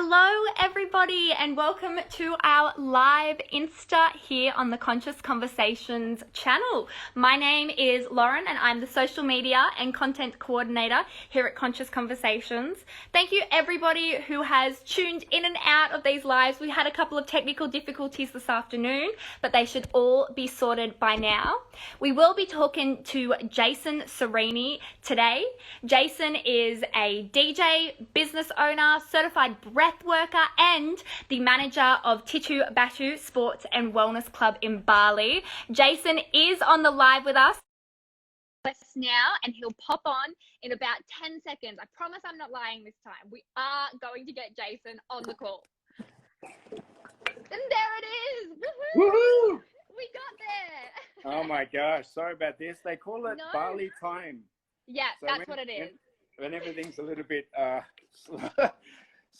Hello everybody and welcome to our live Insta here on the Conscious Conversations channel. My name is Lauren and I'm the social media and content coordinator here at Conscious Conversations. Thank you everybody who has tuned in and out of these lives. We had a couple of technical difficulties this afternoon, but they should all be sorted by now. We will be talking to Jason Serini today. Jason is a DJ, business owner, certified breath worker, and the manager of Titu Batu Sports and Wellness Club in Bali. Jason is on the live with us now, and he'll pop on in about 10 seconds. I promise I'm not lying this time. We are going to get Jason on the call. And there it is! Woohoo! Woohoo! We got there! Oh my gosh, sorry about this. They call it Bali time. Yeah, so that's what it is. When everything's a little bit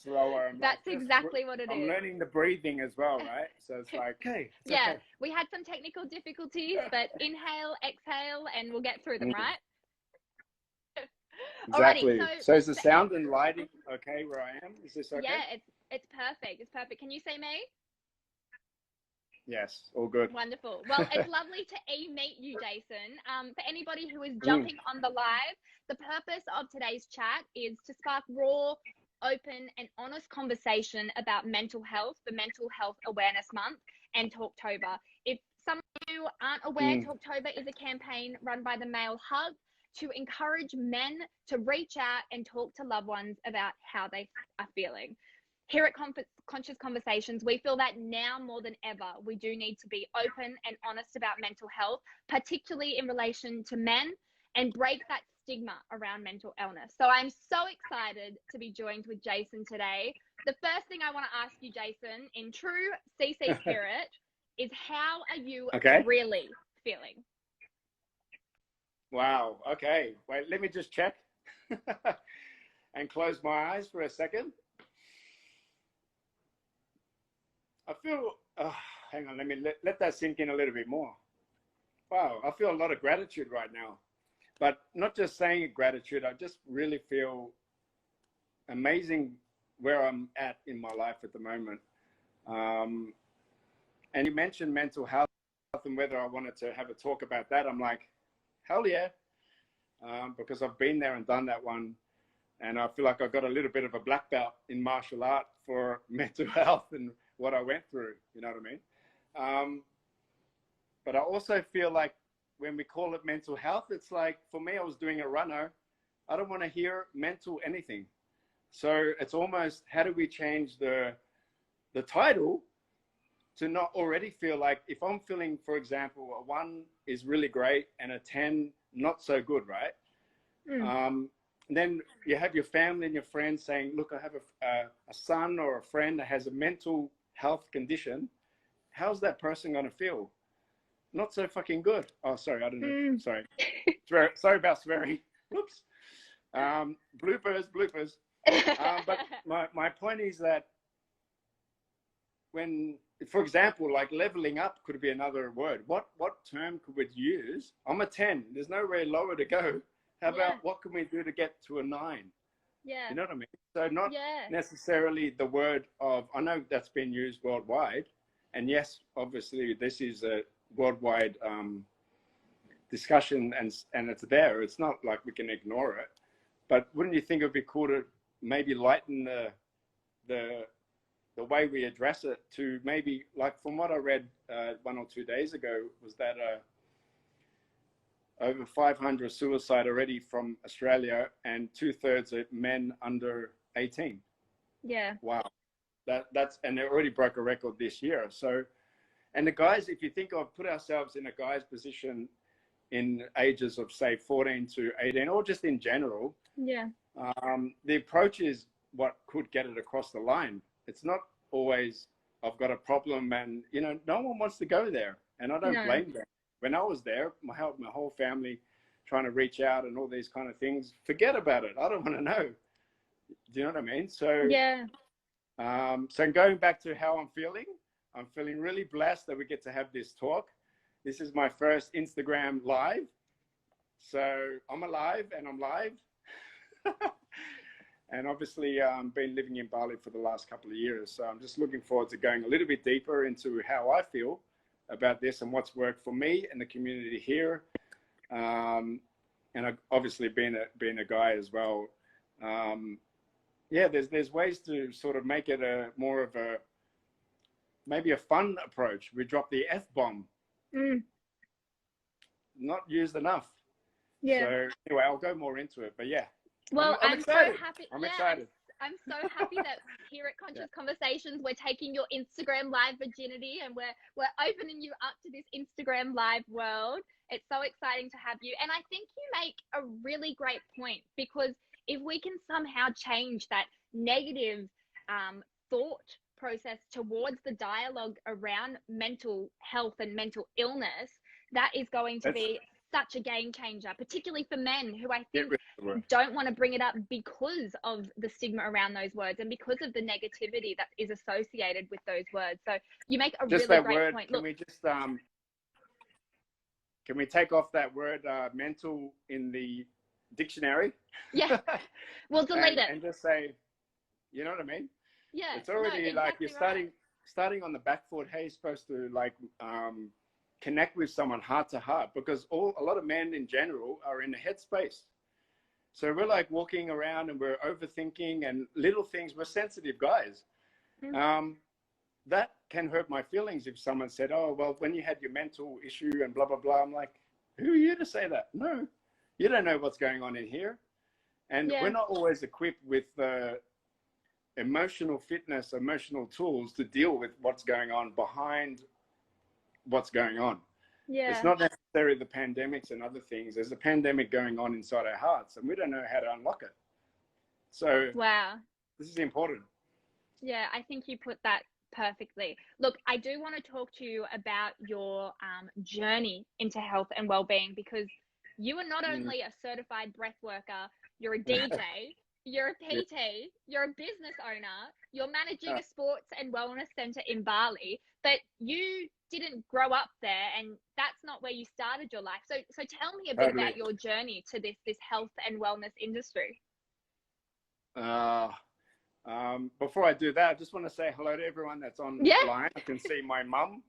slower. That's exactly what it is. I'm learning the breathing as well, right? So it's like, okay. Yeah, okay. We had some technical difficulties, but inhale, exhale, and we'll get through them, right? Exactly. Alrighty, so is the sound and lighting okay where I am? Is this okay? Yeah, it's perfect. It's perfect. Can you say me? Yes, all good. Wonderful. Well, it's lovely to meet you, Jason. For anybody who is jumping on the live, the purpose of today's chat is to spark raw, open and honest conversation about mental health, the Mental Health Awareness Month and Talktober. If some of you aren't aware, Talktober is a campaign run by the Male Hub to encourage men to reach out and talk to loved ones about how they are feeling. Here at Conscious Conversations, we feel that now more than ever, we do need to be open and honest about mental health, particularly in relation to men, and break that stigma around mental illness. So I'm so excited to be joined with Jason today. The first thing I want to ask you, Jason, in true CC spirit, is how are you really feeling? Wow. Okay. Wait, let me just check and close my eyes for a second. I feel, hang on, let me let that sink in a little bit more. Wow, I feel a lot of gratitude right now. But not just saying gratitude, I just really feel amazing where I'm at in my life at the moment. And you mentioned mental health and whether I wanted to have a talk about that. I'm like, hell yeah, because I've been there and done that one. And I feel like I've got a little bit of a black belt in martial art for mental health and what I went through, you know what I mean? But I also feel like when we call it mental health, it's like, for me, I was doing a runner. I don't want to hear mental anything. So it's almost, how do we change the title to not already feel like, if I'm feeling, for example, a 1 is really great and a 10, not so good, right? Then you have your family and your friends saying, look, I have a son or a friend that has a mental health condition. How's that person going to feel? Not so fucking good. Oh, sorry, I don't know. Sorry. Sorry about swearing. Whoops. Bloopers. But my point is that when, for example, like leveling up could be another word. What term could we use? I'm a 10. There's nowhere lower to go. How about what can we do to get to a 9? Yeah. You know what I mean? So not necessarily the word of, I know that's been used worldwide. And yes, obviously this is a worldwide discussion and it's there. It's not like we can ignore it. But wouldn't you think it would be cool to maybe lighten the way we address it to maybe, like from what I read 1 or 2 days ago, was that over 500 suicide already from Australia and 2/3 are men under 18. Yeah. Wow. And they already broke a record this year. So, and the guys, if you think of, put ourselves in a guy's position in ages of say 14 to 18, or just in general, the approach is what could get it across the line. It's not always, I've got a problem and, you know, no one wants to go there. And I don't blame them. When I was there, my whole family trying to reach out and all these kind of things, forget about it. I don't want to know. Do you know what I mean? So, so going back to how I'm feeling really blessed that we get to have this talk. This is my first Instagram live. So I'm alive and I'm live. And obviously, been living in Bali for the last couple of years. So I'm just looking forward to going a little bit deeper into how I feel about this and what's worked for me and the community here. And I've obviously being a guy as well. Yeah, there's ways to sort of make it a more of a, maybe a fun approach. We drop the F-bomb. Not used enough. Yeah. So anyway, I'll go more into it, but yeah. Well, I'm excited. so happy. I'm excited. I'm so happy that here at Conscious Conversations, we're taking your Instagram live virginity and we're opening you up to this Instagram live world. It's so exciting to have you. And I think you make a really great point, because if we can somehow change that negative thought process towards the dialogue around mental health and mental illness, that is going to be such a game changer, particularly for men who I think don't want to bring it up because of the stigma around those words and because of the negativity that is associated with those words. So you make a just really that great word, point. Can we just can we take off that word mental in the dictionary? Yeah, we'll delete it and just say, you know what I mean? Yeah, it's already no, like exactly you're starting on the back foot. How you're supposed to like connect with someone heart to heart, because a lot of men in general are in a headspace. So we're like walking around and we're overthinking and little things. We're sensitive guys. That can hurt my feelings if someone said, oh, well, when you had your mental issue and blah, blah, blah. I'm like, who are you to say that? No, you don't know what's going on in here. And we're not always equipped with emotional fitness, emotional tools to deal with what's going on behind what's going on. Yeah. It's not necessarily the pandemics and other things. There's a pandemic going on inside our hearts and we don't know how to unlock it. So wow, this is important. Yeah, I think you put that perfectly. Look, I do want to talk to you about your journey into health and well-being, because you are not only a certified breath worker, you're a DJ, you're a PT, you're a business owner, you're managing a sports and wellness center in Bali, but you didn't grow up there, and that's not where you started your life. So tell me a bit about your journey to this health and wellness industry. Before I do that, I just want to say hello to everyone that's on the line. I can see my mum.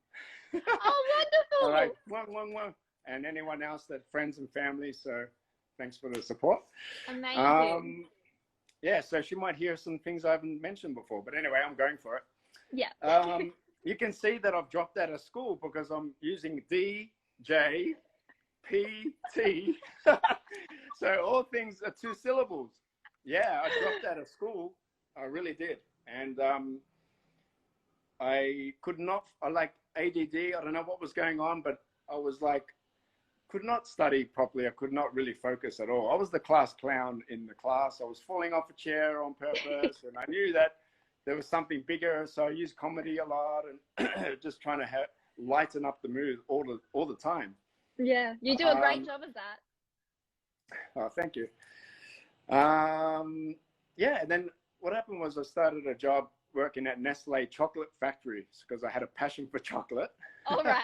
Oh, wonderful. All right, one. And anyone else, that friends and family. So thanks for the support. Amazing. Yeah, so she might hear some things I haven't mentioned before, but anyway, I'm going for it. Yeah. You can see that I've dropped out of school because I'm using D, J, P, T. So all things are 2 syllables. Yeah, I dropped out of school. I really did. And I could not, I like ADD, I don't know what was going on, but I was like, could not study properly. I could not really focus at all. I was the class clown in the class. I was falling off a chair on purpose, and I knew that there was something bigger. So I used comedy a lot and just trying to lighten up the mood all the time. Yeah, you do a great job of that. Oh, thank you. Yeah, and then what happened was I started a job working at Nestle chocolate factories because I had a passion for chocolate. All right.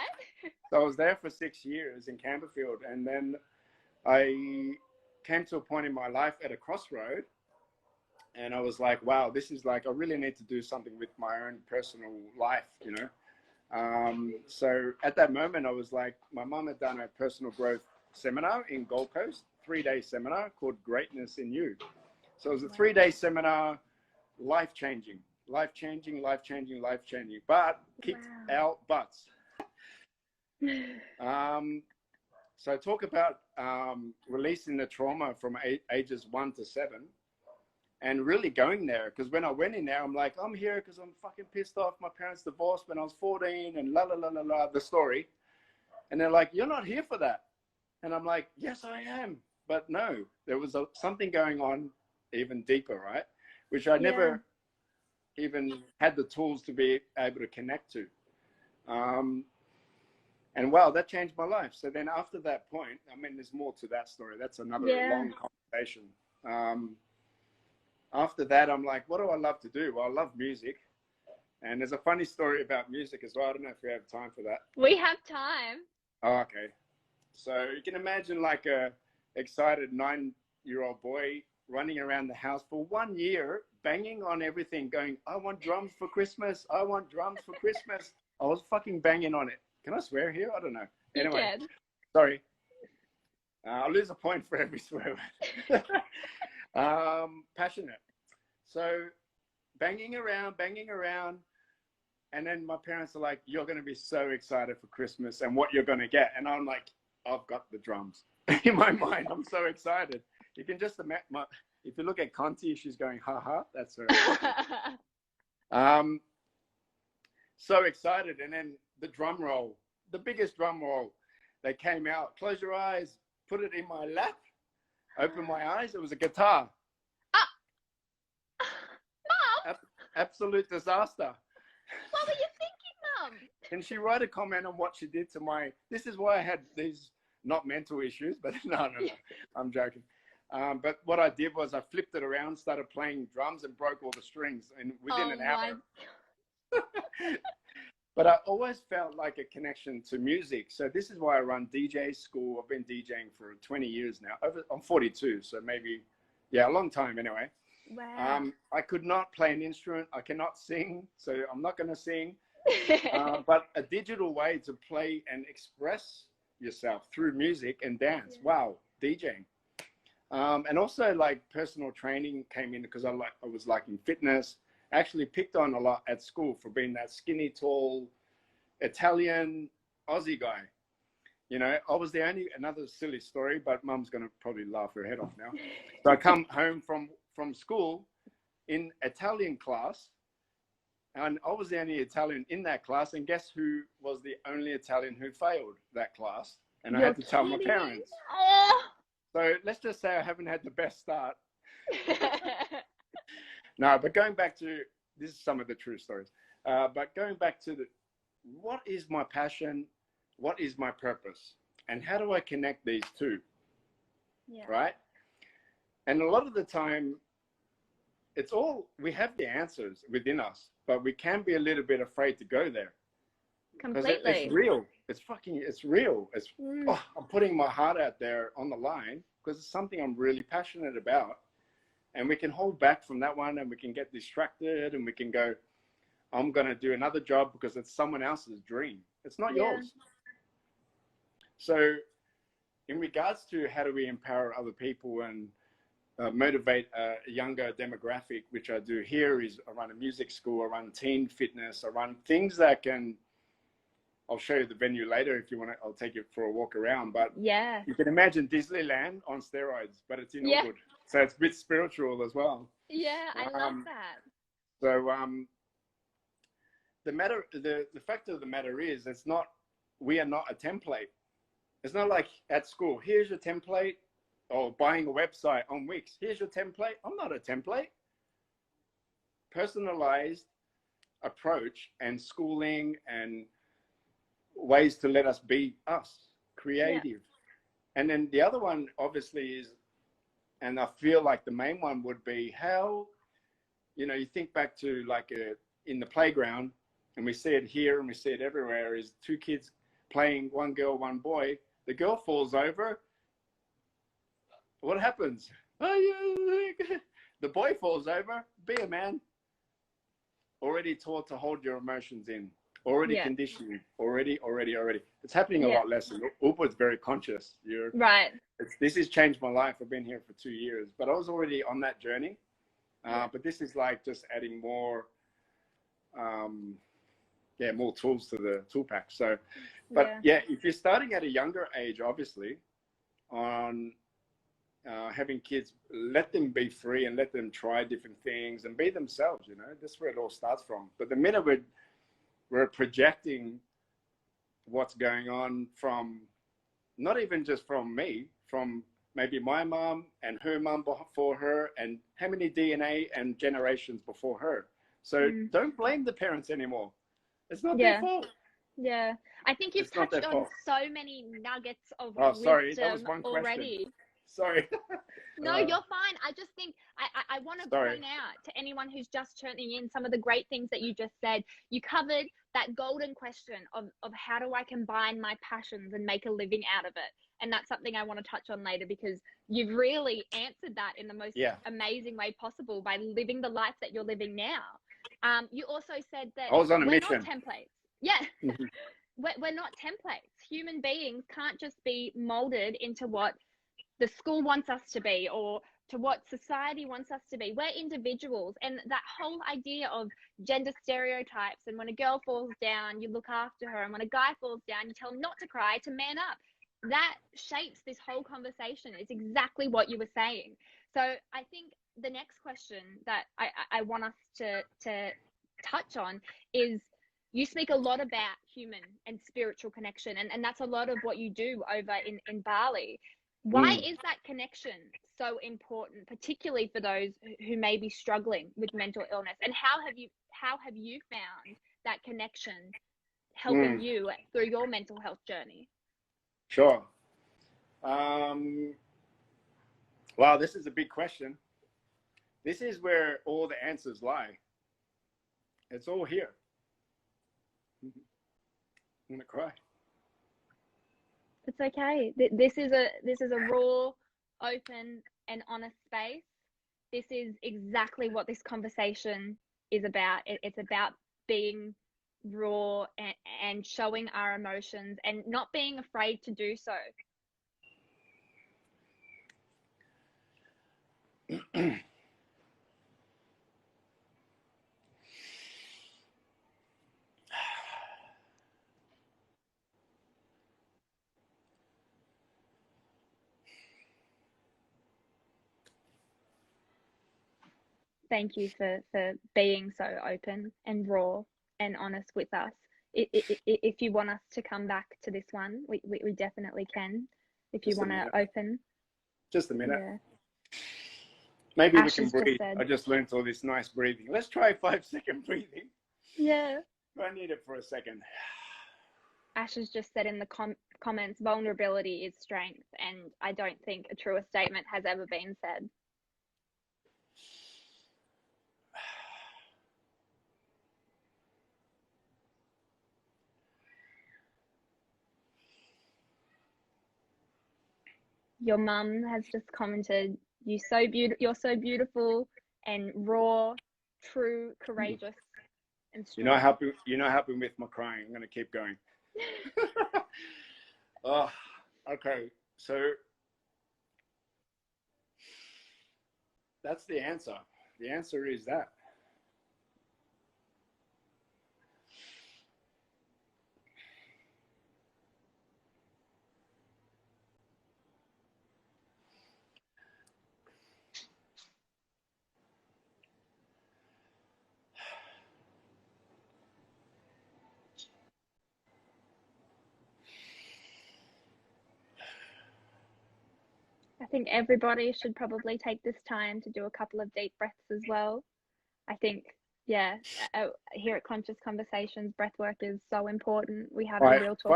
So I was there for 6 years in Camberfield, and then I came to a point in my life at a crossroad, and I was like, wow, this is like, I really need to do something with my own personal life, you know? So at that moment, I was like, my mom had done a personal growth seminar in Gold Coast, 3-day seminar called Greatness in You. So it was a 3-day seminar, life-changing, but kicked our butts. So talk about releasing the trauma from ages 1 to 7 and really going there. Because when I went in there, I'm like, I'm here because I'm fucking pissed off. My parents divorced when I was 14 and the story. And they're like, you're not here for that. And I'm like, yes, I am. But no, there was something going on even deeper, right? Which I never even had the tools to be able to connect to. And wow, that changed my life. So then after that point, I mean, there's more to that story. That's another long conversation. After that, I'm like, what do I love to do? Well, I love music. And there's a funny story about music as well. I don't know if we have time for that. We have time. Oh, okay. So you can imagine like a excited 9-year-old boy running around the house for 1 year, banging on everything, going, I want drums for Christmas. I want drums for Christmas. I was fucking banging on it. Can I swear here? I don't know. Anyway, You can. sorry. I'll lose a point for every swear word. Passionate. So banging around. And then my parents are like, you're going to be so excited for Christmas and what you're going to get. And I'm like, I've got the drums. In my mind, I'm so excited. You can just imagine, if you look at Conti, she's going, ha ha, that's her. So excited. And then the drum roll, the biggest drum roll, they came out. Close your eyes, put it in my lap, open my eyes. It was a guitar. Mom! Absolute disaster. What were you thinking, Mum? Can she write a comment on what she did to my, this is why I had these, not mental issues, but no, I'm joking. But what I did was I flipped it around, started playing drums and broke all the strings within an hour. But I always felt like a connection to music. So this is why I run DJ school. I've been DJing for 20 years now. I'm 42, so maybe, a long time anyway. Wow. I could not play an instrument. I cannot sing, so I'm not going to sing. But a digital way to play and express yourself through music and dance. Yeah. Wow, DJing. And also like personal training came in because I was like in fitness. Actually picked on a lot at school for being that skinny, tall, Italian, Aussie guy. You know, I was the only, another silly story, but Mum's going to probably laugh her head off now. So I come home from school in Italian class, and I was the only Italian in that class, and guess who was the only Italian who failed that class? And I had to tell my parents. Oh. So let's just say I haven't had the best start. No, but going back to, this is some of the true stories, but going back to what is my passion? What is my purpose? And how do I connect these two? Yeah. Right? And a lot of the time, it's all, we have the answers within us, but we can be a little bit afraid to go there. Completely. It's real. It's real. I'm putting my heart out there on the line because it's something I'm really passionate about. And we can hold back from that one and we can get distracted and we can go, I'm going to do another job because it's someone else's dream. It's not yours. So in regards to how do we empower other people and motivate a younger demographic, which I do here, is I run a music school, I run teen fitness, I run things that can, I'll show you the venue later if you want to, I'll take you for a walk around, but you can imagine Disneyland on steroids, but it's in Auckland. So it's a bit spiritual as well. Yeah, I love that. So the fact of the matter is, we are not a template. It's not like at school, here's your template, or buying a website on Wix, here's your template. I'm not a template. Personalized approach and schooling and ways to let us be us, creative. Yeah. And then the other one obviously is, and I feel like the main one would be how, you know, you think back to like in the playground, and we see it here and we see it everywhere, is two kids playing, one girl, one boy. The girl falls over. What happens? The boy falls over. Be a man. Already taught to hold your emotions in. Already conditioning. Already. It's happening a lot less. Uber is very conscious. Right. This has changed my life. I've been here for 2 years, but I was already on that journey. But this is like just adding more, more tools to the tool pack. So, but if you're starting at a younger age, obviously, on having kids, let them be free and let them try different things and be themselves. You know, that's where it all starts from. But the minute we're projecting what's going on from, not even just from me, from maybe my mom and her mom before her, and how many DNA and generations before her. So don't blame the parents anymore. It's not their fault. Yeah, I think you've touched on so many nuggets of wisdom sorry, that was one already. Question. Sorry. No, you're fine. I just think I want to Sorry. point out to anyone who's just tuning in some of the great things that you just said. You covered that golden question of how do I combine my passions and make a living out of it? And that's something I want to touch on later, because you've really answered that in the most amazing way possible by living the life that you're living now. You also said that I was on a we're mission. not templates. Yeah. We're not templates. Human beings can't just be molded into what the school wants us to be or to what society wants us to be. We're individuals, and that whole idea of gender stereotypes, and when a girl falls down, you look after her, and when a guy falls down, you tell him not to cry, to man up. That shapes this whole conversation. It's exactly what you were saying. So I think the next question that I want us to touch on is, you speak a lot about human and spiritual connection, and that's a lot of what you do over in Bali. Why is that connection so important, particularly for those who may be struggling with mental illness? And how have you found that connection helping you through your mental health journey? Sure. Wow, this is a big question. This is where all the answers lie. It's all here. I'm gonna cry. It's okay. This is a raw, open, and honest space. This is exactly what this conversation is about. It's about being raw and showing our emotions and not being afraid to do so. Thank you for being so open and raw and honest with us. If you want us to come back to this one, we definitely can. If you want to open. Just a minute. Yeah. Maybe Ash we can breathe. I just learned all this nice breathing. Let's try 5-second breathing. Yeah. I need it for a second. Ash has just said in the comments, vulnerability is strength. And I don't think a truer statement has ever been said. Your mum has just commented, you're so beautiful and raw, true, courageous, and strong. You're not helping with my crying. I'm going to keep going. Oh, okay. So that's the answer. The answer is that. I think everybody should probably take this time to do a couple of deep breaths as well. I think, yeah, here at Conscious Conversations, breathwork is so important. We have a real talk.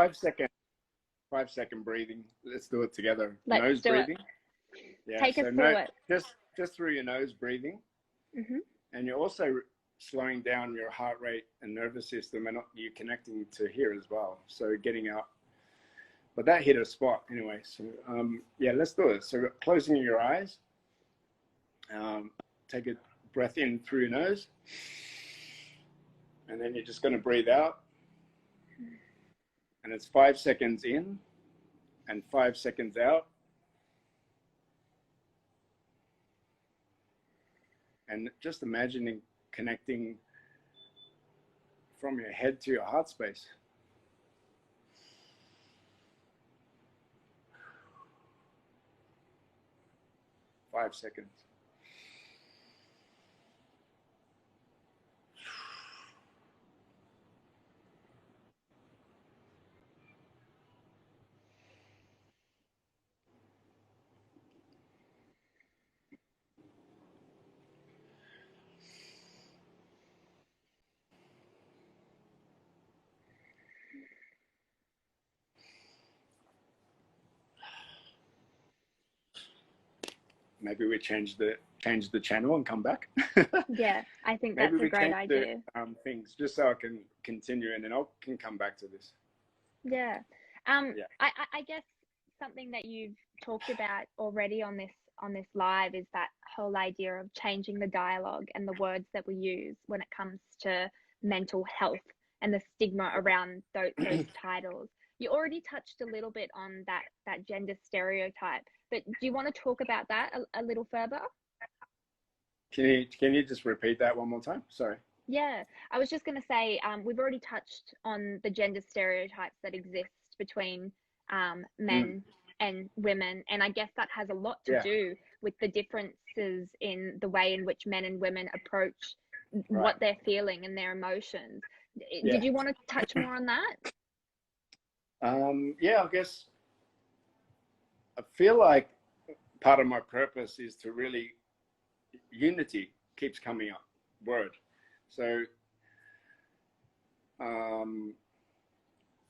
5-second breathing. Let's do it together. Let's nose do breathing. It. Yeah, Take us through it. Just through your nose breathing. And you're also slowing down your heart rate and nervous system, and you're connecting to here as well. So getting out. But that hit a spot anyway. So yeah, let's do it. So closing your eyes. Take a breath in through your nose. And then you're just going to breathe out. And it's 5 seconds in and 5 seconds out. And just imagining connecting from your head to your heart space. 5 seconds. Maybe we change the change the channel and come back. Yeah, I think Maybe that's a we great change idea. the things just so I can continue, and then I can come back to this. Yeah. Yeah. I guess something that you've talked about already on this live is that whole idea of changing the dialogue and the words that we use when it comes to mental health and the stigma around those titles. You already touched a little bit on that gender stereotype, but do you want to talk about that a little further? Can you just repeat that one more time? Sorry. Yeah, I was just going to say, we've already touched on the gender stereotypes that exist between men and women, and I guess that has a lot to do with the differences in the way in which men and women approach what they're feeling and their emotions. Did you want to touch more on that? Yeah, I guess I feel like part of my purpose is to really, unity keeps coming up, word. So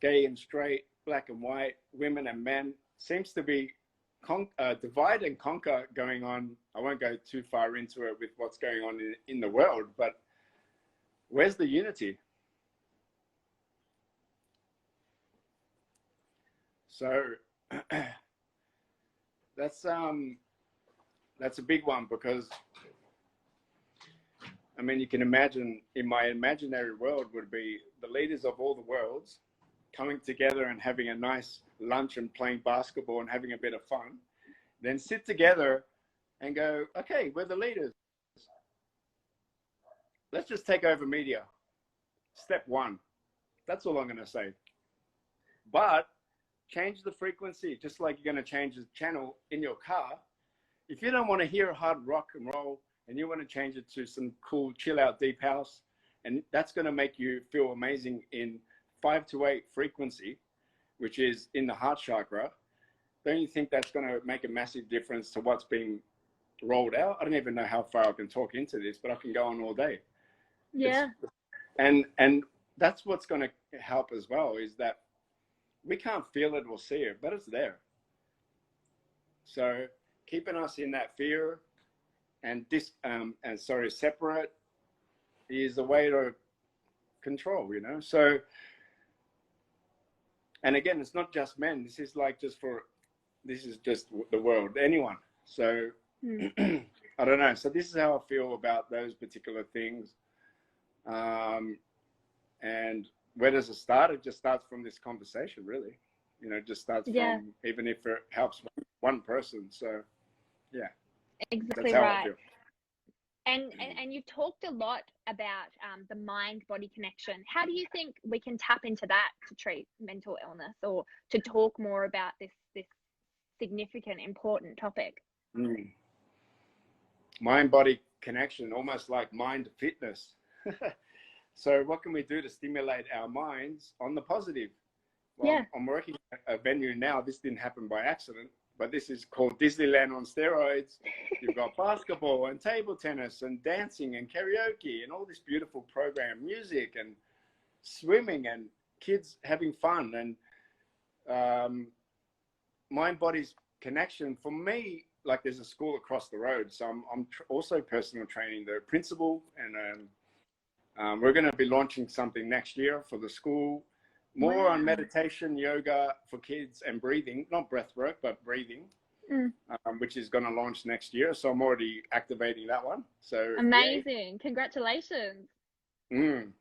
gay and straight, black and white, women and men seems to be divide and conquer going on. I won't go too far into it with what's going on in the world, but where's the unity? So that's a big one, because I mean, you can imagine, in my imaginary world would be the leaders of all the worlds coming together and having a nice lunch and playing basketball and having a bit of fun, then sit together and go, okay, we're the leaders. Let's just take over media. Step one. That's all I'm going to say. But change the frequency, just like you're going to change the channel in your car. If you don't want to hear hard rock and roll and you want to change it to some cool chill out deep house, and that's going to make you feel amazing in 5 to 8 frequency, which is in the heart chakra, don't you think that's going to make a massive difference to what's being rolled out? I don't even know how far I can talk into this, but I can go on all day. Yeah. And that's what's going to help as well, is that we can't feel it or see it, but it's there. So keeping us in that fear and separate is the way to control, you know? So, and again, it's not just men. This is just the world, anyone. So I don't know. So this is how I feel about those particular things. And where does it start? It just starts from this conversation, really. You know, it just starts from, even if it helps one person. So, yeah. Exactly right. And you've talked a lot about the mind-body connection. How do you think we can tap into that to treat mental illness, or to talk more about this significant, important topic? Mind-body connection, almost like mind fitness. So what can we do to stimulate our minds on the positive? Well, I'm working at a venue now. This didn't happen by accident, but this is called Disneyland on steroids. You've got basketball and table tennis and dancing and karaoke and all this beautiful program, music and swimming and kids having fun, and mind-body's connection. For me, like, there's a school across the road, so I'm also personal training the principal, and we're going to be launching something next year for the school, more on meditation, yoga for kids, and breathing, not breath work, but breathing, which is going to launch next year. So I'm already activating that one. So amazing. Yay. Congratulations. And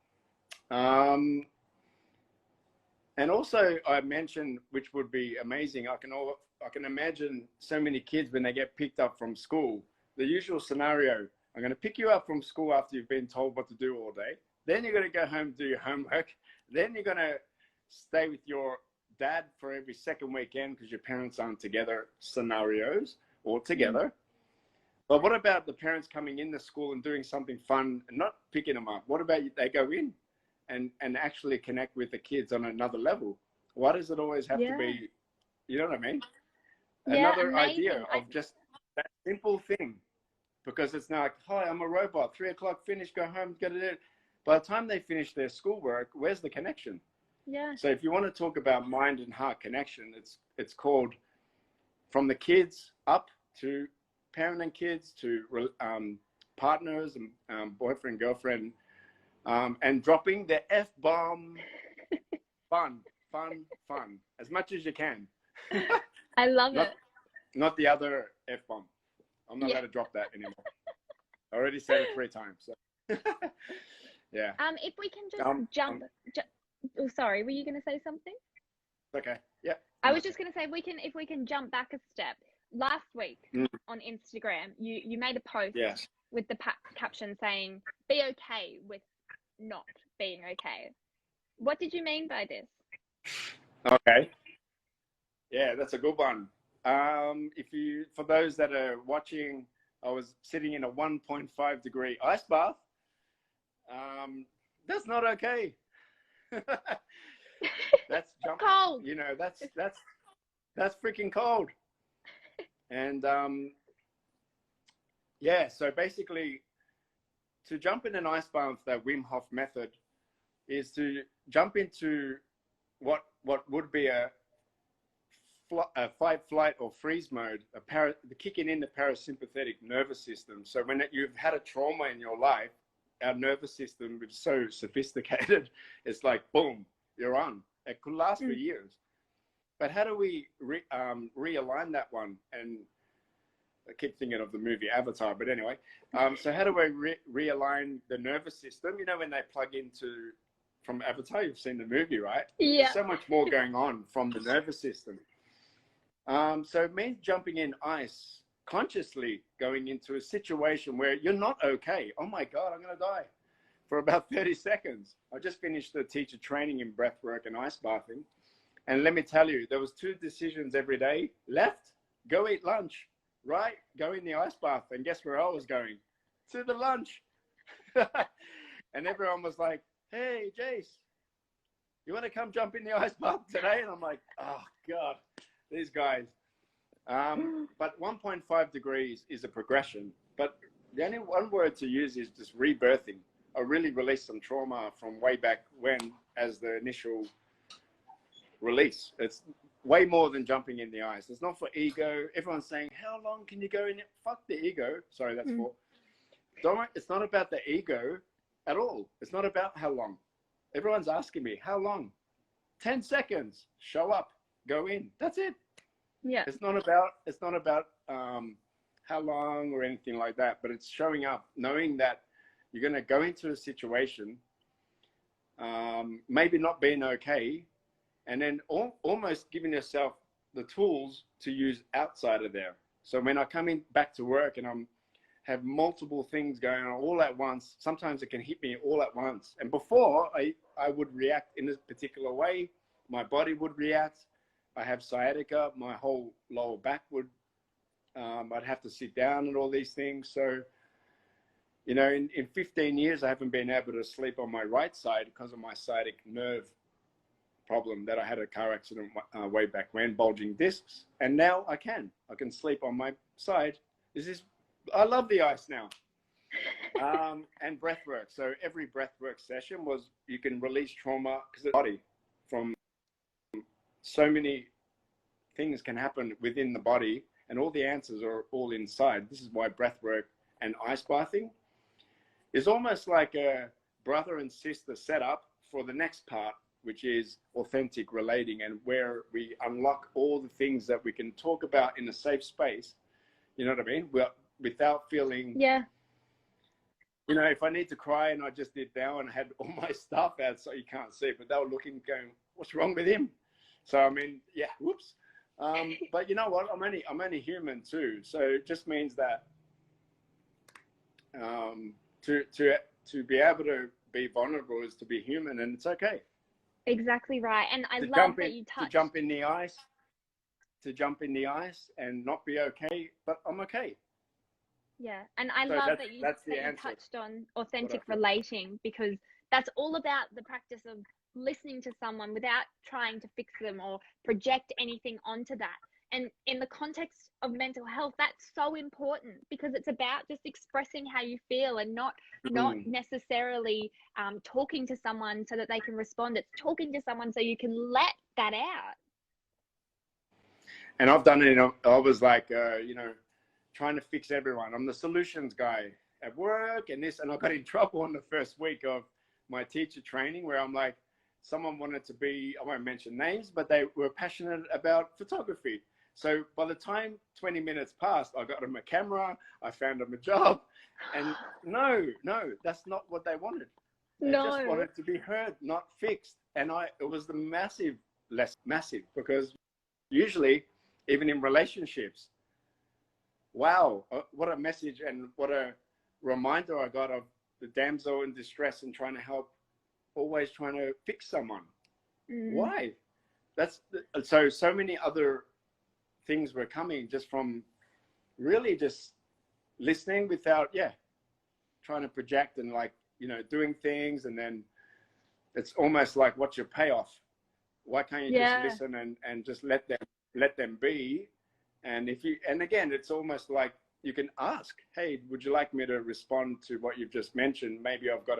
also I mentioned, which would be amazing, I can imagine so many kids when they get picked up from school, the usual scenario, I'm going to pick you up from school after you've been told what to do all day. Then you're going to go home, do your homework. Then you're going to stay with your dad for every second weekend because your parents aren't together, scenarios, or together. But what about the parents coming in the school and doing something fun and not picking them up? What about they go in and actually connect with the kids on another level? Why does it always have to be, you know what I mean? Another idea of just that simple thing. Because it's not like, hi, I'm a robot, 3 o'clock, finish, go home, get it. By the time they finish their schoolwork, where's the connection? Yeah. So if you want to talk about mind and heart connection, it's called from the kids up to parent and kids to partners and boyfriend, girlfriend, and dropping the F-bomb. Fun, as much as you can. I love it. Not the other F-bomb. I'm not allowed to drop that anymore. I already said it 3 times. So. Yeah. If we can just jump. Oh, sorry. Were you going to say something? Okay. Yeah. I was just going to say if we can jump back a step. Last week on Instagram, you made a post with the caption saying, "Be okay with not being okay." What did you mean by this? Okay. Yeah, that's a good one. For those that are watching, I was sitting in a 1.5 degree ice bath. That's not okay. That's cold. You know, that's freaking cold. And yeah, so basically, to jump in an ice bath, that Wim Hof method, is to jump into what would be a fight, flight, or freeze mode, the kicking in the parasympathetic nervous system. So when you've had a trauma in your life, our nervous system is so sophisticated, it's like, boom, you're on. It could last for years. But how do we realign that one? And I keep thinking of the movie Avatar, but anyway. So how do we realign the nervous system? You know, when they plug into, from Avatar, you've seen the movie, right? Yeah. There's so much more going on from the nervous system. So it means jumping in ice, consciously going into a situation where you're not okay. Oh my God, I'm going to die, for about 30 seconds. I just finished the teacher training in breathwork and ice bathing. And let me tell you, there was 2 decisions every day. Left, go eat lunch. Right, go in the ice bath. And guess where I was going? To the lunch. And everyone was like, "Hey, Jace, you want to come jump in the ice bath today?" And I'm like, oh God, these guys. But 1.5 degrees is a progression. But the only one word to use is just rebirthing. I really released some trauma from way back when as the initial release. It's way more than jumping in the ice. It's not for ego. Everyone's saying, how long can you go in it? Fuck the ego. Sorry, that's for. It's not about the ego at all. It's not about how long. Everyone's asking me, how long? 10 seconds. Show up. Go in. That's it. Yeah. It's not about how long or anything like that, but it's showing up, knowing that you're going to go into a situation, maybe not being okay, and then almost giving yourself the tools to use outside of there. So when I come in back to work and have multiple things going on all at once, sometimes it can hit me all at once. And before, I would react in a particular way. My body would react. I have sciatica. My whole lower back would, I'd have to sit down and all these things. So, you know, in 15 years, I haven't been able to sleep on my right side because of my sciatic nerve problem that I had a car accident way back when, bulging discs. And now I can sleep on my side. I love the ice now. And breath work. So every breath work session was, you can release trauma because the body, from so many things can happen within the body, and all the answers are all inside. This is why breath work and ice bathing is almost like a brother and sister setup for the next part, which is authentic relating, and where we unlock all the things that we can talk about in a safe space. You know what I mean? Without feeling, yeah. You know, if I need to cry, and I just did now and had all my stuff out so you can't see, but they were looking, going, what's wrong with him? So, I mean, yeah, whoops. But you know what? I'm only human too. So it just means that to be able to be vulnerable is to be human, and it's okay. Exactly right. And I love that you touched. To jump in the ice and not be okay, but I'm okay. Yeah. And I love that you touched on authentic relating, because that's all about the practice of listening to someone without trying to fix them or project anything onto that. And in the context of mental health, that's so important, because it's about just expressing how you feel and not necessarily talking to someone so that they can respond. It's talking to someone so you can let that out. And I've done it. I was like, you know, trying to fix everyone. I'm the solutions guy at work and this, and I got in trouble on the first week of my teacher training where I'm like, someone wanted to be, I won't mention names, but they were passionate about photography. So by the time 20 minutes passed, I got them a camera, I found them a job, and no, that's not what they wanted. They just wanted to be heard, not fixed. And it was massive, because usually, even in relationships, wow, what a message and what a reminder I got of the damsel in distress and trying to help, always trying to fix someone. Why? That's so many other things were coming just from really just listening without, trying to project and like, doing things. And then it's almost like, what's your payoff? Why can't you just listen and just let them be? And again, it's almost like you can ask, hey, would you like me to respond to what you've just mentioned? Maybe I've got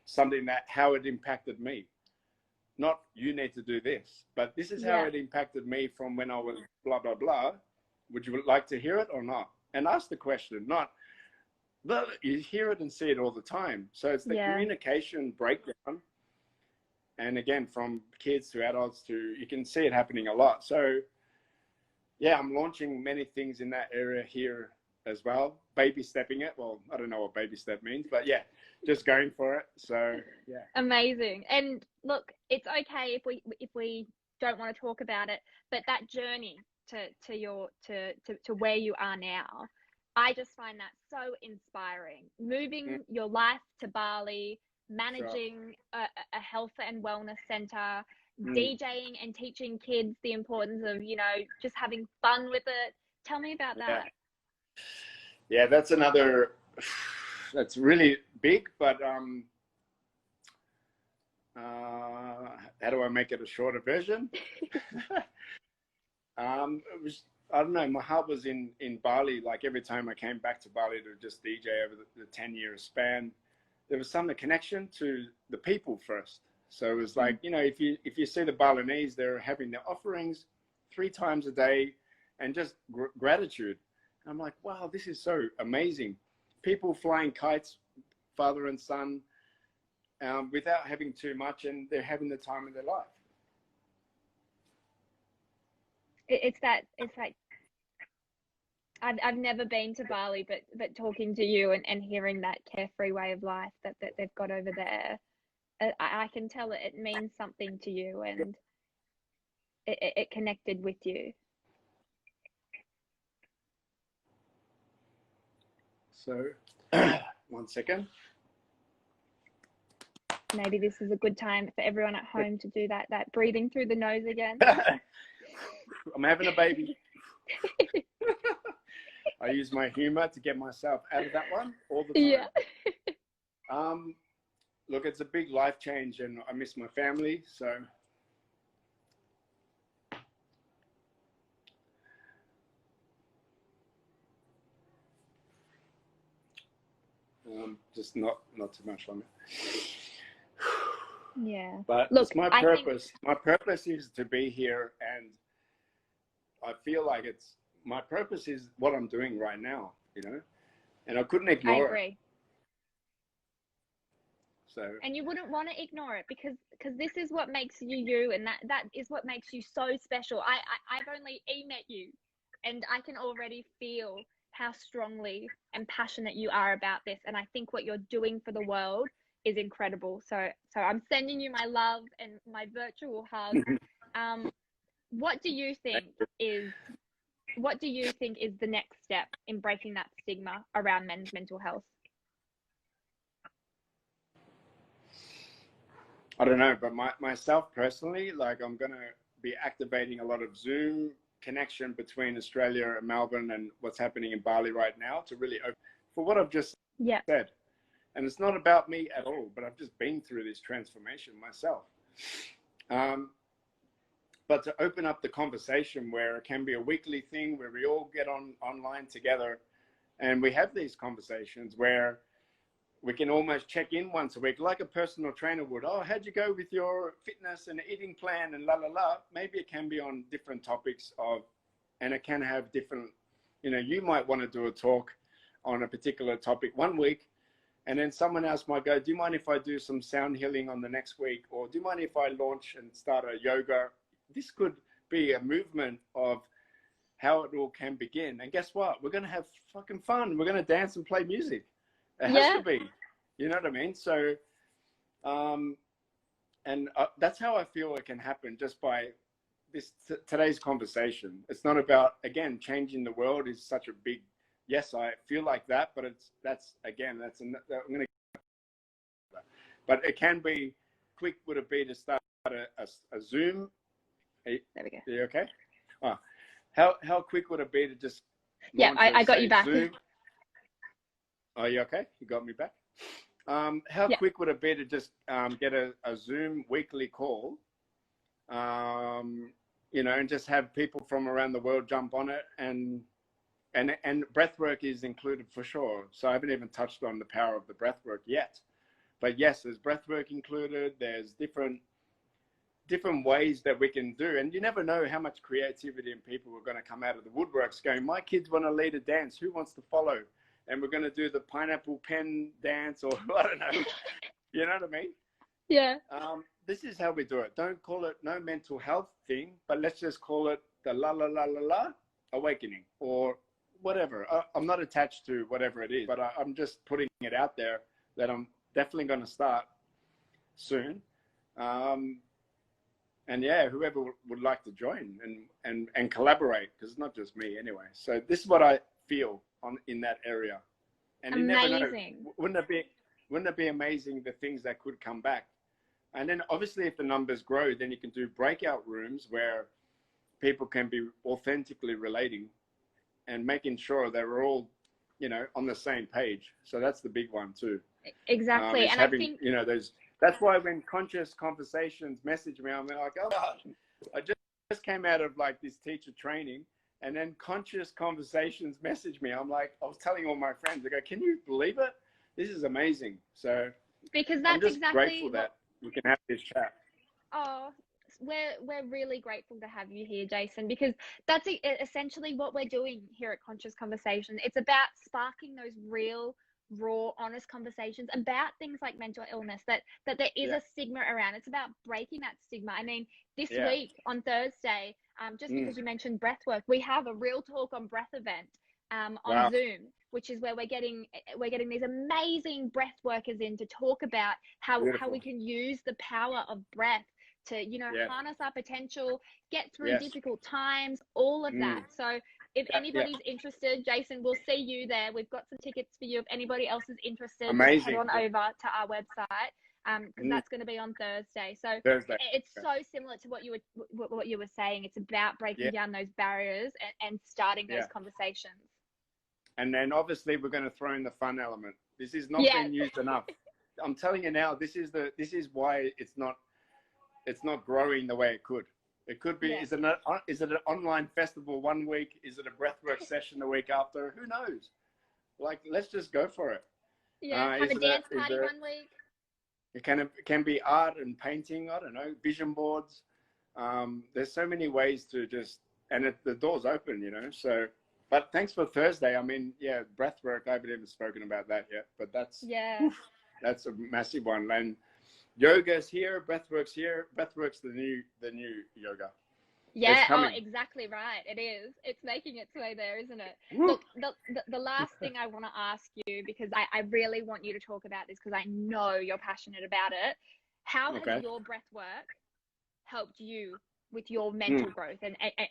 something how it impacted me. Not you need to do this, but this is how it impacted me from when I was blah, blah, blah. Would you like to hear it or not? And ask the question, not, you hear it and see it all the time. So it's the communication breakdown. And again, from kids to adults you can see it happening a lot. So I'm launching many things in that area here as well. Baby stepping it. Well, I don't know what baby step means, but just going for it. So amazing. And look, it's okay if we don't want to talk about it, but that journey to where you are now, I just find that so inspiring. Moving your life to Bali, managing a health and wellness center, DJing and teaching kids the importance of, just having fun with it. Tell me about that. Yeah, that's really big, but how do I make it a shorter version? I don't know, my heart was in Bali. Like every time I came back to Bali to just DJ over the 10-year span, there was some connection to the people first. So it was like, if you see the Balinese, they're having their offerings 3 times a day and just gratitude. And I'm like, wow, this is so amazing. People flying kites, father and son, without having too much, and they're having the time of their life. It's like, I've never been to Bali, but talking to you and hearing that carefree way of life that they've got over there, I can tell it means something to you, and it connected with you. So, 1 second. Maybe this is a good time for everyone at home to do that breathing through the nose again. I'm having a baby. I use my humor to get myself out of that one all the time. Yeah. Look, it's a big life change, and I miss my family, so just not too much on it. Yeah. But look, it's my purpose. My purpose is to be here, and I feel like my purpose is what I'm doing right now, and I couldn't ignore it. I agree. So. And you wouldn't want to ignore it because this is what makes you you, and that is what makes you so special. I've only met you, and I can already feel how strongly and passionate you are about this. And I think what you're doing for the world is incredible. So I'm sending you my love and my virtual hug. What do you think is the next step in breaking that stigma around men's mental health? I don't know, but myself personally, like I'm going to be activating a lot of Zoom connection between Australia and Melbourne and what's happening in Bali right now to really open for what I've just said. And it's not about me at all, but I've just been through this transformation myself. But to open up the conversation where it can be a weekly thing where we all get online together and we have these conversations where we can almost check in once a week, like a personal trainer would. Oh, how'd you go with your fitness and eating plan and la, la, la. Maybe it can be on different topics and it can have different You know, you might want to do a talk on a particular topic one week, and then someone else might go, do you mind if I do some sound healing on the next week? Or do you mind if I launch and start a yoga? This could be a movement of how it all can begin. And guess what? We're going to have fucking fun. We're going to dance and play music. It has to be. You know what I mean? So, that's how I feel it can happen, just by today's conversation. It's not about, again, changing the world is such a big, yes, I feel like that, but but it can be, quick would it be to start a Zoom? There we go. Are you okay? Oh, how quick would it be to just I got you back. Zoom? Are you okay? You got me back? How quick would it be to just get a Zoom weekly call, you know, and just have people from around the world jump on it, and breathwork is included for sure. So I haven't even touched on the power of the breathwork yet, but yes, there's breathwork included. There's different ways that we can do, and you never know how much creativity and people are going to come out of the woodworks going, my kids want to lead a dance, who wants to follow? And we're going to do the pineapple pen dance, or I don't know. You know what I mean? Yeah. This is how we do it. Don't call it no mental health thing, but let's just call it the la la la la la awakening, or whatever. I'm not attached to whatever it is, but I'm just putting it out there that I'm definitely going to start soon. And yeah, whoever would like to join and collaborate, because it's not just me anyway. So this is what I feel in that area. And amazing. You never know. Wouldn't it be amazing, the things that could come back? And then obviously if the numbers grow, then you can do breakout rooms where people can be authentically relating and making sure that we're all, you know, on the same page. So that's the big one too. Exactly. And having, I think, you know, that's why when Conscious Conversations message me, I'm like, oh God, I just came out of like this teacher training, and then Conscious Conversations message me. I'm like, I was telling all my friends, I go, can you believe it? This is amazing. So because that's I'm just exactly grateful that we can have this chat. Oh, we're really grateful to have you here, Jason, because that's essentially what we're doing here at Conscious Conversation. It's about sparking those real, raw, honest conversations about things like mental illness that there is a stigma around. It's about breaking that stigma. I mean, this week on Thursday, just because you mentioned breathwork, we have a real talk on breath event on Zoom, which is where we're getting these amazing breath workers in to talk about how we can use the power of breath to, you know, harness our potential, get through difficult times, all of that. So if anybody's interested, Jason, we'll see you there. We've got some tickets for you. If anybody else is interested, just head on over to our website, because that's going to be on Thursday. So it's so similar to what you were saying. It's about breaking down those barriers and starting those conversations. And then obviously we're going to throw in the fun element. This is not being used enough. I'm telling you now, this is why it's not growing the way it could. It could be, is it an online festival one week? Is it a breathwork session the week after? Who knows? Like, let's just go for it. Yeah, have a dance party 1 week. It can be art and painting, I don't know, vision boards. There's so many ways to just, and the door's open, you know, so. But thanks for Thursday. I mean, breathwork, I haven't even spoken about that yet, but that's a massive one. And yoga's here, breathwork's here. Breathwork's the new yoga. Yeah, oh, exactly right. It is. It's making its way there, isn't it? Woo. Look, the last thing I want to ask you, because I really want you to talk about this, because I know you're passionate about it. How has your breathwork helped you with your mental growth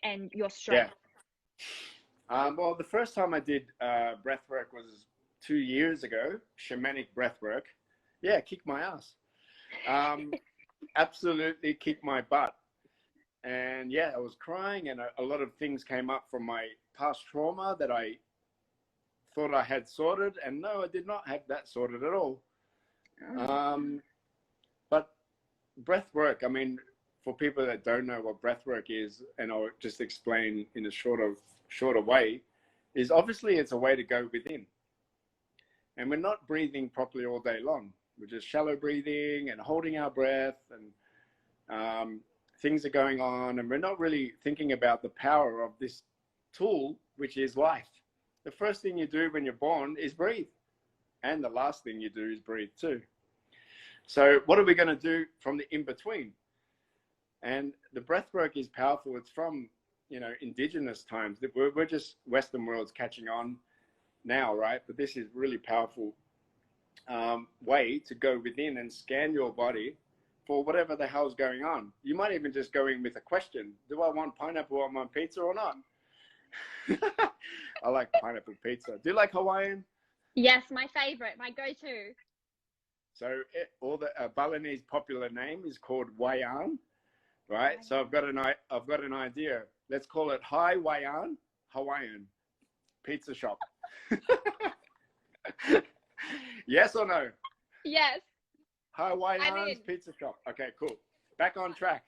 and your strength? Well, the first time I did breathwork was 2 years ago, shamanic breathwork. Yeah, kicked my ass. Absolutely kicked my butt. And I was crying, and a lot of things came up from my past trauma that I thought I had sorted. And no, I did not have that sorted at all. But breathwork, I mean, for people that don't know what breathwork is, and I'll just explain in a shorter way, is obviously it's a way to go within. And we're not breathing properly all day long. We're just shallow breathing and holding our breath, and things are going on, and we're not really thinking about the power of this tool, which is life. the first thing you do when you're born is breathe. And the last thing you do is breathe too. So what are we going to do from the in-between? And the breath work is powerful. It's from, you know, indigenous times. We're just Western world's catching on now, right? But this is really powerful way to go within and scan your body for whatever the hell's going on. You might even just go in with a question. Do I want pineapple on my pizza or not? I like pineapple pizza. Do you like Hawaiian? Yes, my favorite, my go-to. So the Balinese popular name is called Wayan, right? So I've got an idea. Let's call it Hi Wayan Hawaiian Pizza Shop. Yes or no? Yes. Hi Wayan's Pizza Shop. Okay, cool. Back on track.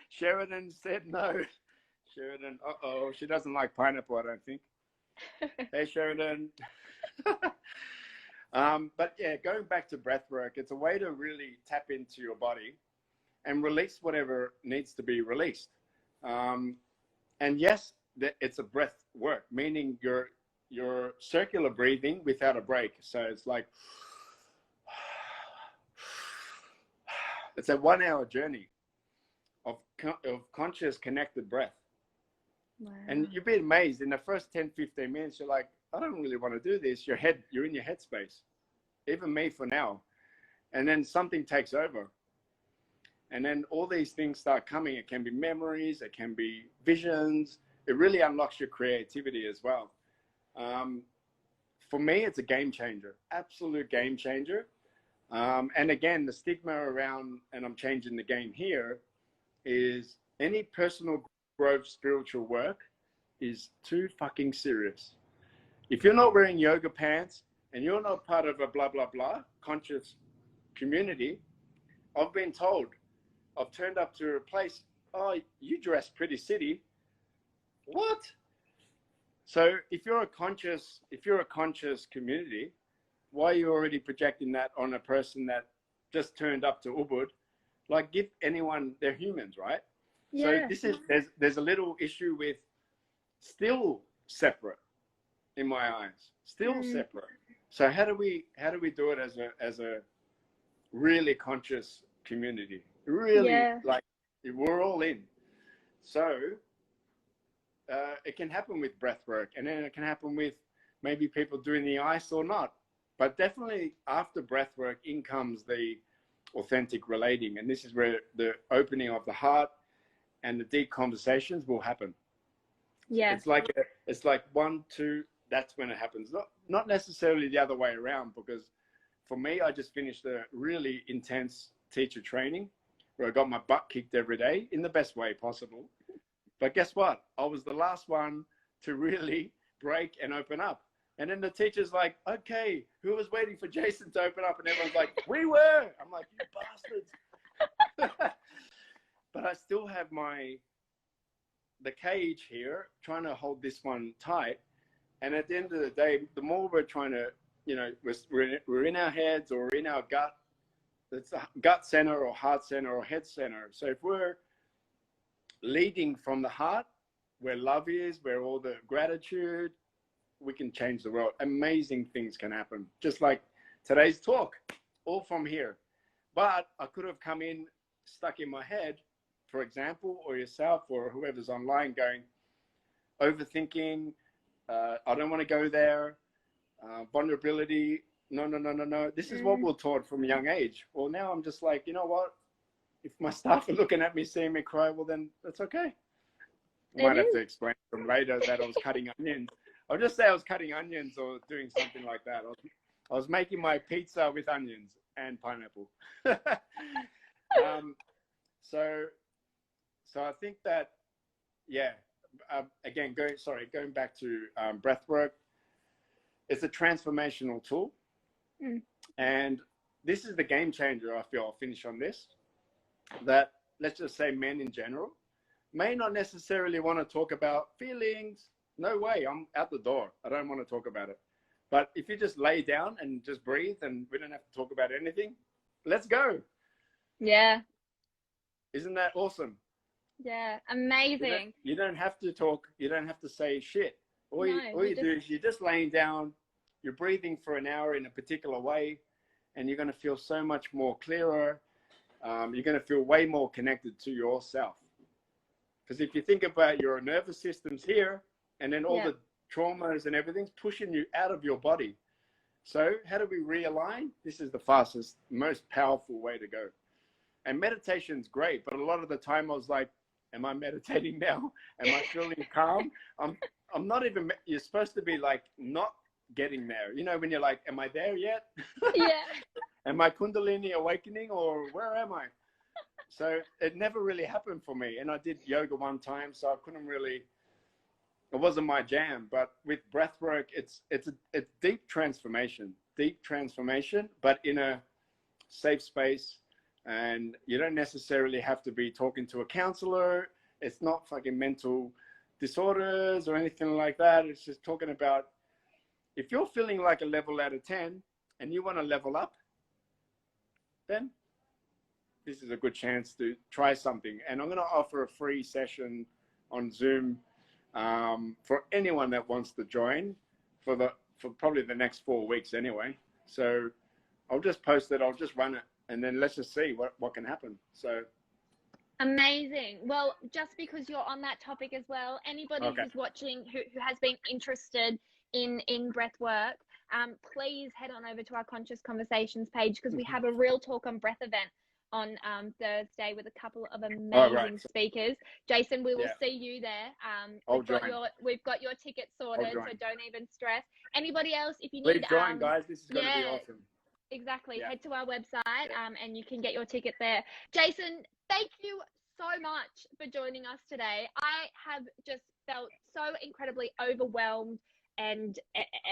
Sheridan said no. Sheridan, uh-oh, she doesn't like pineapple, I don't think. Hey, Sheridan. But yeah, going back to breath work, it's a way to really tap into your body and release whatever needs to be released. And yes, it's a breath work, meaning you're circular breathing without a break. So it's like, it's a 1 hour journey of conscious connected breath. Wow. And you'd be amazed in the first 10, 15 minutes, you're like, I don't really want to do this. You're in your headspace. Even me for now. And then something takes over. And then all these things start coming. It can be memories, it can be visions. It really unlocks your creativity as well. For me, it's a game changer, absolute game changer. And again, the stigma around, and I'm changing the game here, is any personal growth spiritual work is too fucking serious. If you're not wearing yoga pants and you're not part of a blah, blah, blah conscious community, I've been told, I've turned up to a place, oh, you dress pretty city. What? So if you're a conscious community, why are you already projecting that on a person that just turned up to Ubud? Like, give anyone, they're humans, right? Yeah. So there's a little issue with still separate in my eyes, still separate. So how do we do it as a really conscious community? Really, like, we're all in. So it can happen with breath work, and then it can happen with maybe people doing the ice or not. But definitely after breath work, in comes the authentic relating. And this is where the opening of the heart and the deep conversations will happen. Yeah. It's like 1, 2, that's when it happens. Not necessarily the other way around, because for me, I just finished a really intense teacher training where I got my butt kicked every day in the best way possible. But guess what? I was the last one to really break and open up. And then the teacher's like, okay, who was waiting for Jason to open up? And everyone's like, we were. I'm like, you bastards. But I still have the cage here, trying to hold this one tight. And at the end of the day, the more we're trying to, you know, we're in our heads or in our gut, it's a gut center or heart center or head center. So if we're leading from the heart, where love is, where all the gratitude, we can change the world. Amazing things can happen. Just like today's talk, all from here. But I could have come in stuck in my head, for example, or yourself or whoever's online going, overthinking, I don't want to go there, vulnerability, no. This is what we're taught from a young age. Well, now I'm just like, you know what? If my staff are looking at me, seeing me cry, well, then that's okay. I might have to explain to them later that I was cutting onions. I'll just say I was cutting onions or doing something like that. I was making my pizza with onions and pineapple. So I think that, yeah, again, going back to breath work, it's a transformational tool. And this is the game changer, I feel. I'll finish on this, that let's just say men in general may not necessarily want to talk about feelings. No way, I'm out the door. I don't want to talk about it. But if you just lay down and just breathe and we don't have to talk about anything, let's go. Yeah. Isn't that awesome? Yeah, amazing. You don't have to talk. You don't have to say shit. All you do is you're just laying down, you're breathing for an hour in a particular way, and you're going to feel so much more clearer. You're going to feel way more connected to yourself. Because if you think about your nervous system's here, and then all the traumas and everything's pushing you out of your body. So how do we realign? This is the fastest, most powerful way to go. And meditation's great, but a lot of the time I was like, am I meditating now? Am I feeling calm? I'm not even, you're supposed to be like not getting there. You know, when you're like, am I there yet? Yeah. Am I Kundalini awakening, or where am I? So it never really happened for me. And I did yoga one time, so I couldn't really, it wasn't my jam. But with breathwork, it's deep transformation, but in a safe space. And you don't necessarily have to be talking to a counselor. It's not fucking mental disorders or anything like that. It's just talking about, if you're feeling like a level out of 10 and you want to level up, then this is a good chance to try something. And I'm going to offer a free session on Zoom for anyone that wants to join for probably the next 4 weeks anyway. So I'll just post it. I'll just run it. And then let's just see what can happen. So amazing. Well, just because you're on that topic as well, anybody who's watching who has been interested in breath work, please head on over to our Conscious Conversations page, because we have a Real Talk on Breath event on Thursday with a couple of amazing speakers. Jason, we will see you there. We've got your ticket sorted, so don't even stress. Anybody else, if you need, join, guys. This is going to be awesome. Exactly. Head to our website and you can get your ticket there. Jason, thank you so much for joining us today. I have just felt so incredibly overwhelmed and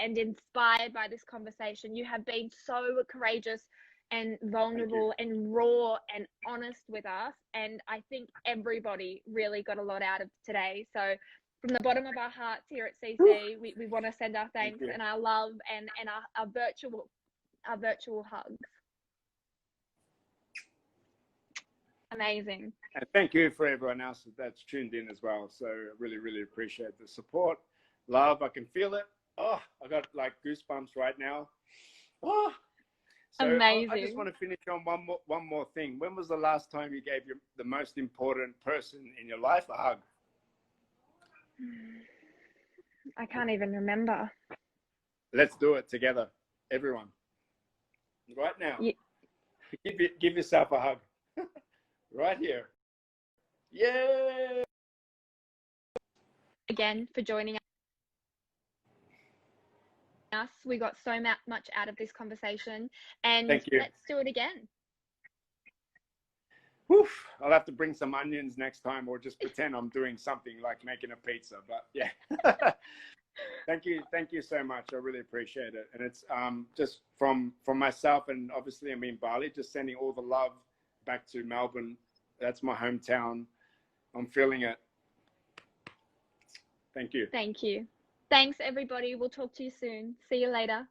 inspired by this conversation. You have been so courageous and vulnerable and raw and honest with us. And I think everybody really got a lot out of today. So from the bottom of our hearts here at CC, we want to send our thanks and our love and our virtual hugs. Amazing. And thank you for everyone else that's tuned in as well. So really, really appreciate the support. Love, I can feel it. Oh, I got like goosebumps right now. Oh, so amazing. I just want to finish on one more thing. When was the last time you gave the most important person in your life a hug? I can't even remember. Let's do it together, everyone. Right now, give yourself a hug. Right here. Yay! Again, for joining us. We got so much out of this conversation, and let's do it again. Whew. I'll have to bring some onions next time, or just pretend I'm doing something like making a pizza. But yeah. Thank you so much. I really appreciate it. And it's just from myself, and obviously I'm in Bali, just sending all the love back to Melbourne. That's my hometown. I'm feeling it. Thank you. Thank you. Thanks, everybody. We'll talk to you soon. See you later.